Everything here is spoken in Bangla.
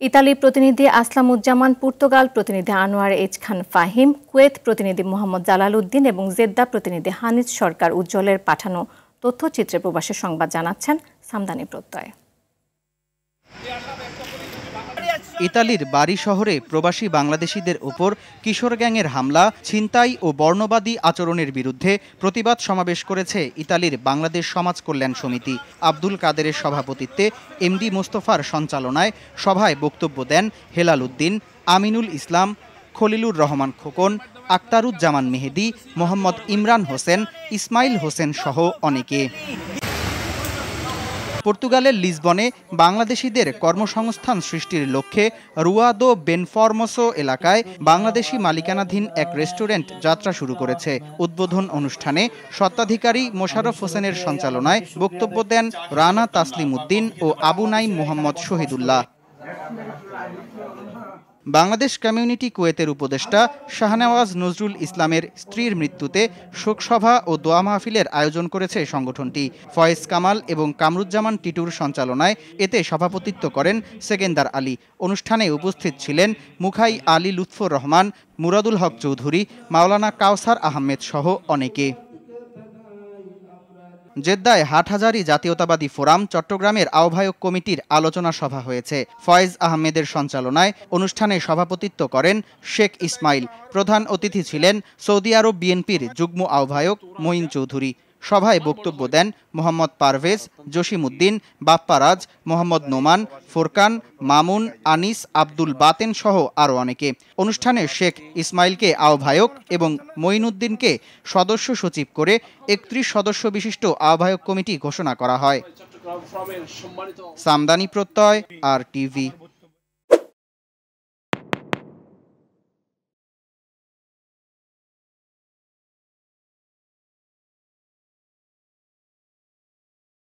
ইতালির প্রতিনিধি আসলামুজ্জামান, পর্তুগাল প্রতিনিধি আনোয়ার এইচ খান ফাহিম, কুয়েত প্রতিনিধি মোহাম্মদ জালাল উদ্দিন এবং জেদ্দা প্রতিনিধি হানিজ সরকার উজ্জ্বলের পাঠানো তথ্যচিত্রে প্রবাসী সংবাদ জানাচ্ছেন সামদানি প্রত্যয়। ইতালির বারি শহরে প্রবাসী বাংলাদেশিদের ওপর কিশোর গ্যাংয়ের হামলা, ছিনতাই ও বর্ণবাদী আচরণের বিরুদ্ধে প্রতিবাদ সমাবেশ করেছে ইতালির বাংলাদেশ সমাজ কল্যাণ সমিতি। আব্দুল কাদেরের সভাপতিত্বে এমডি মোস্তফার সঞ্চালনায় সভায় বক্তব্য দেন হেলাল উদ্দিন, আমিনুল ইসলাম, খলিলুর রহমান খোকন, আক্তারুজ্জামান মেহেদি, মোহাম্মদ ইমরান হোসেন, ইসমাইল হোসেন সহ অনেকে। পর্তুগালের লিসবনে বাংলাদেশিদের কর্মসংস্থান সৃষ্টির লক্ষ্যে রুয়া দো বেনফরমোসো এলাকায় বাংলাদেশি মালিকানাধীন এক রেস্টুরেন্ট যাত্রা শুরু করেছে। উদ্বোধন অনুষ্ঠানে স্বত্বাধিকারী মোশাররফ হোসেনের সঞ্চালনায় বক্তব্য দেন রানা তাসলিম উদ্দিন ও আবু নাইম মোহাম্মদ শহীদুল্লাহ। বাংলাদেশ কমিউনিটি কুয়েতের উপদেষ্টা শাহনেওয়াজ নজরুল ইসলামের স্ত্রীর মৃত্যুতে শোকসভা ও দোয়া মাহফিলের আয়োজন করেছে সংগঠনটি। ফয়েজ কামাল এবং কামরুজ্জামান টিটুর সঞ্চালনায় এতে সভাপতিত্ব করেন সেকেন্দার আলী। অনুষ্ঠানে উপস্থিত ছিলেন মুখাই আলী লুৎফর রহমান, মুরাদুল হক চৌধুরী, মাওলানা কাউসার আহমেদ সহ অনেকে। জেদ্দায় হাটহাজারী জাতীয়তাবাদী ফোরাম চট্টগ্রামের আহ্বায়ক কমিটির আলোচনা সভা হয়েছে। ফয়েজ আহমেদের সঞ্চালনায় অনুষ্ঠানে সভাপতিত্ব করেন শেখ ইসমাইল। প্রধান অতিথি ছিলেন সৌদি আরব বিএনপির যুগ্ম আহ্বায়ক মঈন চৌধুরী। সভায় বক্তব্য দেন মোহাম্মদ পারভেজ, জসিমউদ্দিন, বাপ্পারাজ, মোহাম্মদ নোমান, ফোরকান, মামুন, আনিস, আব্দুল বাতেন সহ আরও অনেকে। অনুষ্ঠানে শেখ ইসমাইলকে আহ্বায়ক এবং মঈনউদ্দিনকে সদস্য সচিব করে ৩১ সদস্য বিশিষ্ট আহ্বায়ক কমিটি ঘোষণা করা হয়। সামদানি প্রত্যয়, RTV।